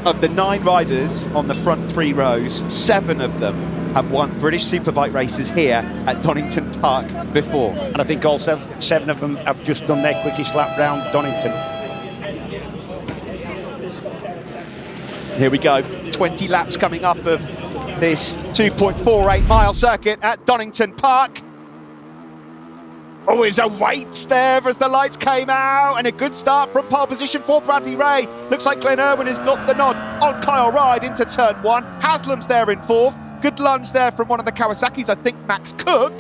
of the 9 riders on the front 3 rows, 7 of them have won British Superbike races here at Donington Park before. And I think all 7 of them have just done their quickest lap round Donington. Here we go, 20 laps coming up of this 2.48 mile circuit at Donington Park. Oh, there's a wait there as the lights came out, and a good start from pole position for Bradley Ray. Looks like Glenn Irwin has got the nod on Kyle Ryde into turn 1. Haslam's there in 4th. Good lunge there from one of the Kawasaki's, I think Max Cook.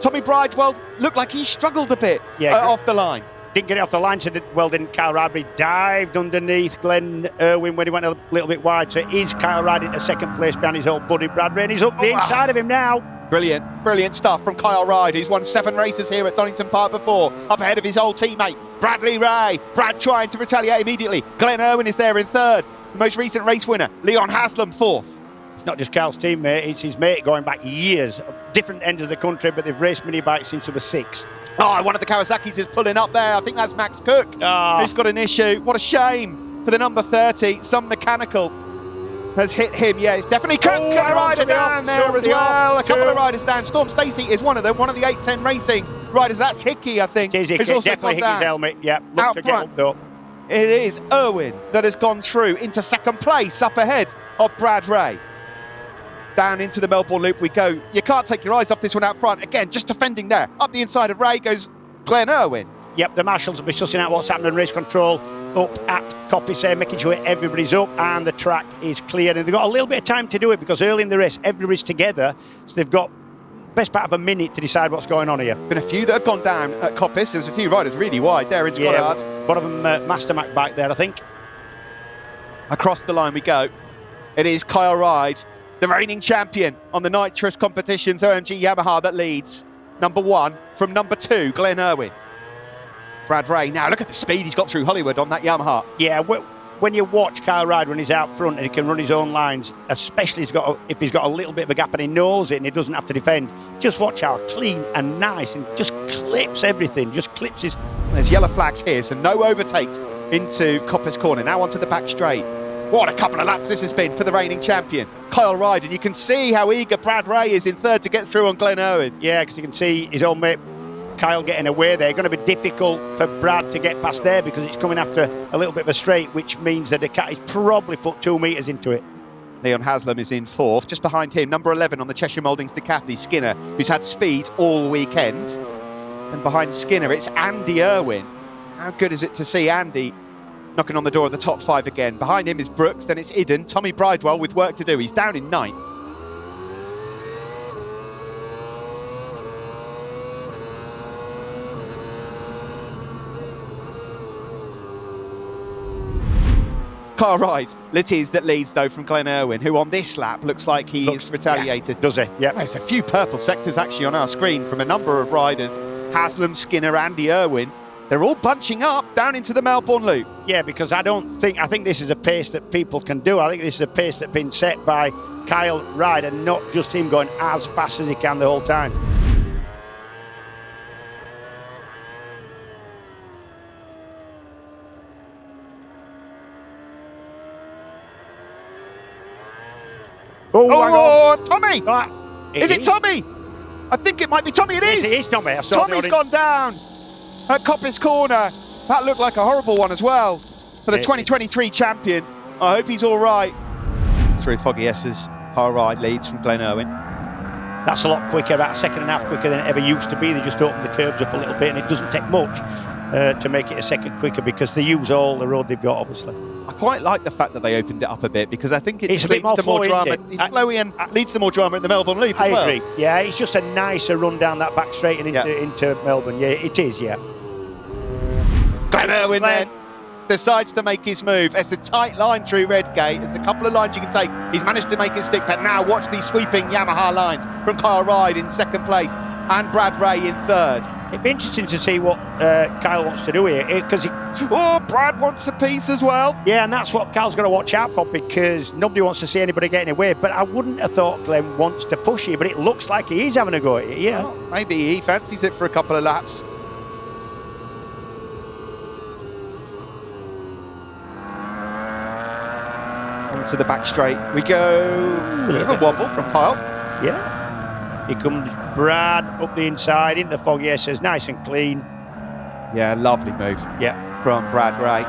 Tommy Bridewell looked like he struggled a bit off the line. Didn't get it off the line, so didn't Kyle Ryde, but he dived underneath Glenn Irwin when he went a little bit wide. So it is Kyle Ryde into 2nd place behind his old buddy Brad Ray, and he's up the inside of him now. Brilliant stuff from Kyle Ryde, who's won 7 races here at Donington Park before, up ahead of his old teammate, Bradley Ray. Brad trying to retaliate immediately. Glenn Irwin is there in 3rd. The most recent race winner, Leon Haslam, 4th. It's not just Kyle's teammate, it's his mate going back years. Different ends of the country, but they've raced mini bikes since they were 6. Oh, one of the Kawasaki's is pulling up there. I think that's Max Cook, who's got an issue. What a shame for the number 30. Some mechanical has hit him. Yeah, it's definitely Cook. A rider down there as well. A couple of riders down. Storm Stacey is one of them, one of the 810 Racing riders. That's Hickey, I think. It is Hickey, definitely Hickey's helmet. Yeah, out front. It is Irwin that has gone through into 2nd place up ahead of Brad Ray. Down into the Melbourne Loop we go. You can't take your eyes off this one out front. Again, just defending there. Up the inside of Ray goes Glenn Irwin. Yep, the marshals will be sussing out what's happening in race control up at Coppice there, making sure everybody's up and the track is clear. And they've got a little bit of time to do it because early in the race, everybody's together. So they've got best part of a minute to decide what's going on here. Been a few that have gone down at Coppice. There's a few riders really wide there in Scotland. One of them, Master Mac bike there, I think. Across the line we go. It is Kyle Ryde, the reigning champion on the nitrous competitions, OMG Yamaha, that leads. Number 1 from number 2, Glenn Irwin. Brad Ray, now look at the speed he's got through Hollywood on that Yamaha. Yeah, when you watch Kyle Ryde when he's out front and he can run his own lines, especially if he's got a little bit of a gap and he knows it and he doesn't have to defend, just watch how clean and nice and just clips everything, just clips his... There's yellow flags here, so no overtakes into Coppice Corner. Now onto the back straight. What a couple of laps this has been for the reigning champion, Kyle Ryde, and you can see how eager Brad Ray is in 3rd to get through on Glenn Irwin. Yeah, because you can see his old mate Kyle getting away there. Going to be difficult for Brad to get past there because it's coming after a little bit of a straight, which means that the cat is probably put 2 metres into it. Leon Haslam is in 4th. Just behind him, number 11 on the Cheshire Mouldings Ducati, Skinner, who's had speed all weekend. And behind Skinner, it's Andy Irwin. How good is it to see Andy knocking on the door of the top 5 again? Behind him is Brookes, then it's Idden. Tommy Bridewell with work to do. He's down in 9th. Kyle Ryde, it is that leads though from Glenn Irwin, who on this lap looks like he's retaliated. Yeah, does he? Yeah. There's a few purple sectors actually on our screen from a number of riders. Haslam, Skinner, Andy Irwin. They're all bunching up down into the Melbourne Loop. Yeah, because I think this is a pace that people can do. I think this is a pace that's been set by Kyle Ryde and not just him going as fast as he can the whole time. Oh, Tommy! Is it is. Tommy? I think it might be Tommy. It is. Yes, it is Tommy. Tommy's gone down at Coppice Corner. That looked like a horrible one as well for the 2023 champion. I hope he's all right. Through Foggy S's, Kyle Ryde leads from Glenn Irwin. That's a lot quicker, about a second and a half quicker than it ever used to be. They just open the curbs up a little bit and it doesn't take much to make it a second quicker because they use all the road they've got, obviously. I quite like the fact that they opened it up a bit because I think it leads to more drama. It's flowy and leads to more drama at the Melbourne Loop as well. I agree. Yeah, it's just a nicer run down that back straight and into Melbourne. Yeah, it is, yeah. Glenn Irwin then decides to make his move. It's a tight line through Redgate. There's a couple of lines you can take. He's managed to make it stick, but now watch these sweeping Yamaha lines from Kyle Ryde in 2nd place and Brad Ray in 3rd. It'd be interesting to see what Kyle wants to do here because Brad wants a piece as well. Yeah, and that's what Kyle's got to watch out for because nobody wants to see anybody getting away. But I wouldn't have thought Glenn wants to push here, but it looks like he is having a go at it. Yeah, well, maybe he fancies it for a couple of laps. into the back straight. We go. A bit of a wobble from Kyle. Yeah. Here comes Brad up the inside into the fog. Yeah, says nice and clean. Yeah, lovely move. Yeah. From Brad Ray.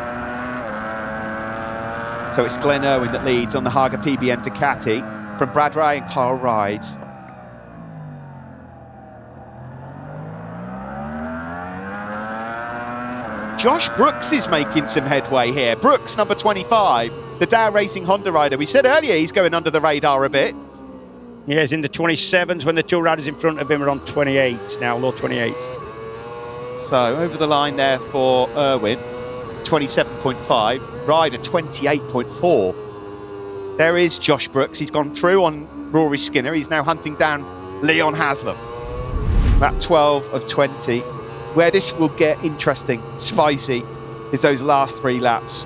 So it's Glenn Irwin that leads on the Haga PBM Ducati from Brad Ray and Kyle Ryde. Josh Brookes is making some headway here. Brookes, number 25, the Dow Racing Honda rider. We said earlier he's going under the radar a bit. Yeah, he's in the 27s when the two riders in front of him are on 28s now, low 28s. So over the line there for Irwin, 27.5, Ryder 28.4. There is Josh Brookes. He's gone through on Rory Skinner. He's now hunting down Leon Haslam. About 12 of 20. Where this will get interesting, spicy, is those last 3 laps.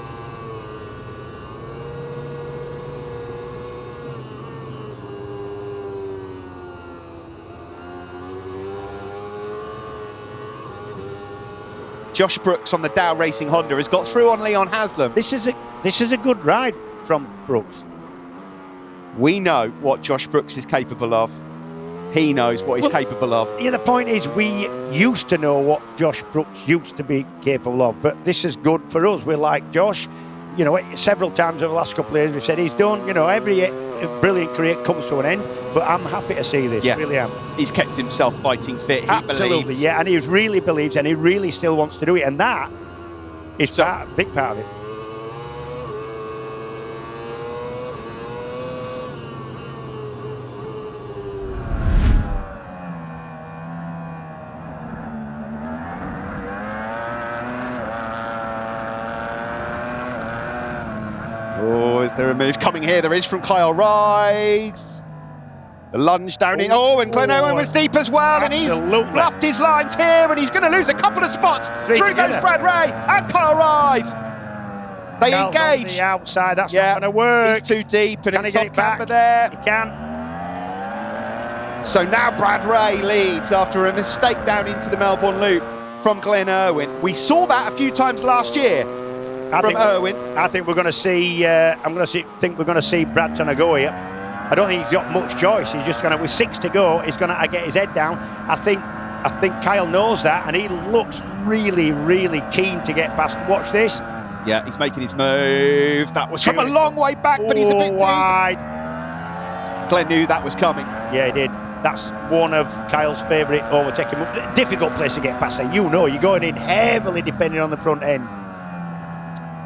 Josh Brookes on the Dow Racing Honda has got through on Leon Haslam. This is a good ride from Brookes. We know what Josh Brookes is capable of. He knows what he's capable of. Yeah, the point is we used to know what Josh Brookes used to be capable of, but this is good for us. We're like Josh, you know, several times over the last couple of years we've said he's done, you know, every brilliant career comes to an end, but I'm happy to see this, really am. He's kept himself fighting fit, he Absolutely, believes. yeah, and he really believes and he really still wants to do it, and that is a big part of it. Oh, is there a move coming here? There is from Kyle Ryde. The lunge down in. Oh, and Glenn Owen was deep as well. Absolutely. And he's bluffed his lines here, and he's going to lose a couple of spots. Through goes Brad Ray and Kyle Ryde. They Kyle's engage. On the outside, that's not going to work. He's too deep, and Can he it's get off it back? camber there. He can. So now Brad Ray leads after a mistake down into the Melbourne Loop from Glenn Irwin. We saw that a few times last year. Irwin. I think we're going to see. Think we're going to see Brad Tanner go here. I don't think he's got much choice. He's just going to, with 6 to go, he's going to get his head down. I think Kyle knows that, and he looks really, really keen to get past. Watch this. Yeah, he's making his move. That was from a long way back, but he's a bit wide. Deep. Glenn knew that was coming. Yeah, he did. That's one of Kyle's favourite overtaking. Difficult place to get past there. You know, you're going in heavily depending on the front end.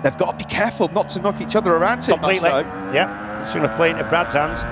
They've got to be careful not to knock each other around too much, though. Yeah, it's going to play into Brad's hands.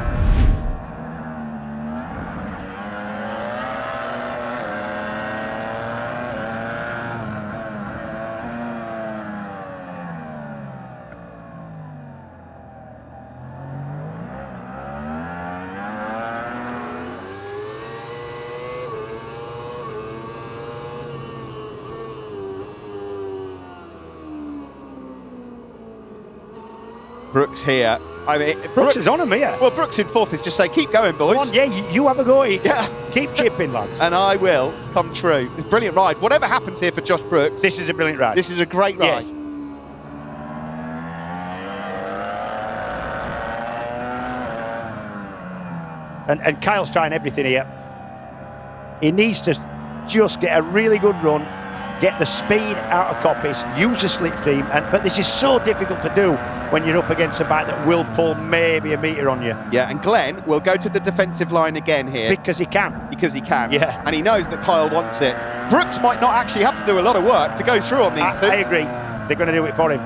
Brookes here. I mean, Brookes is on him here. Well, Brookes in 4th is just saying, keep going, boys. Come on, yeah, you have a go. Yeah. Keep chipping, lads. And I will come through. It's a brilliant ride. Whatever happens here for Josh Brookes. This is a brilliant ride. This is a great ride. Yes. And Kyle's trying everything here. He needs to just get a really good run, get the speed out of Coppice, use the slipstream, but this is so difficult to do when you're up against a bike that will pull maybe a metre on you. Yeah, and Glenn will go to the defensive line again here. Because he can. Yeah. And he knows that Kyle wants it. Brookes might not actually have to do a lot of work to go through on these two. I agree. They're going to do it for him.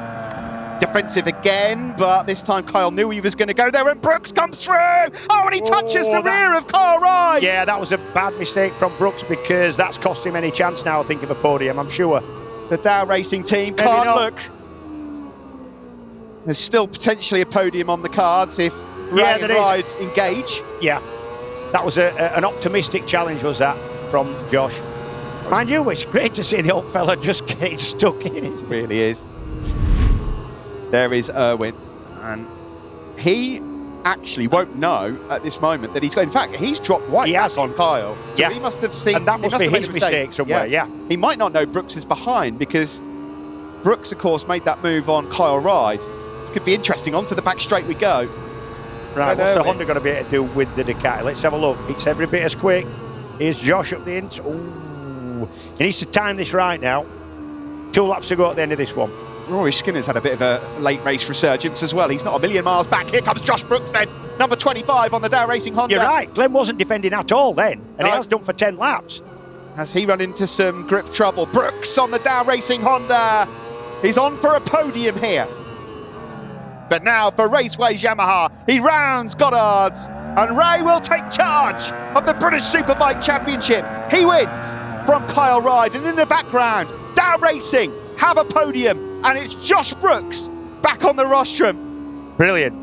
Defensive again, but this time Kyle knew he was going to go there, and Brookes comes through. Oh, and he touches the rear of Kyle Ryde. Yeah, that was a bad mistake from Brookes, because that's cost him any chance now, I think, of a podium, I'm sure. The Dow Racing team can't look. There's still potentially a podium on the cards if Ray and Ryde engage. Yeah, that was an optimistic challenge, was that, from Josh. Mind you, it's great to see the old fella just getting stuck in it. It really is. There is Irwin, and he actually won't know at this moment that he's got. In fact, he's dropped white back on Kyle. So he must have seen. And that must be his mistake somewhere, He might not know Brookes is behind, because Brookes, of course, made that move on Kyle Ryde This could be interesting. Onto the back straight we go. Right, And what's the Irwin. Honda going to be able to do with the Ducati? Let's have a look. It's every bit as quick. Here's Josh up the ins. Ooh. He needs to time this right now. 2 laps to go at the end of this one. Rory Skinner's had a bit of a late race resurgence as well. He's not a million miles back. Here comes Josh Brookes then, number 25 on the Dow Racing Honda. You're right. Glenn wasn't defending at all then, and he No. has done for 10 laps. Has he run into some grip trouble? Brookes on the Dow Racing Honda. He's on for a podium here. But now for Raceways Yamaha, he rounds Goddard's, and Ray will take charge of the British Superbike Championship. He wins from Kyle Ryde, and in the background, Dow Racing have a podium, and it's Josh Brookes back on the rostrum. Brilliant.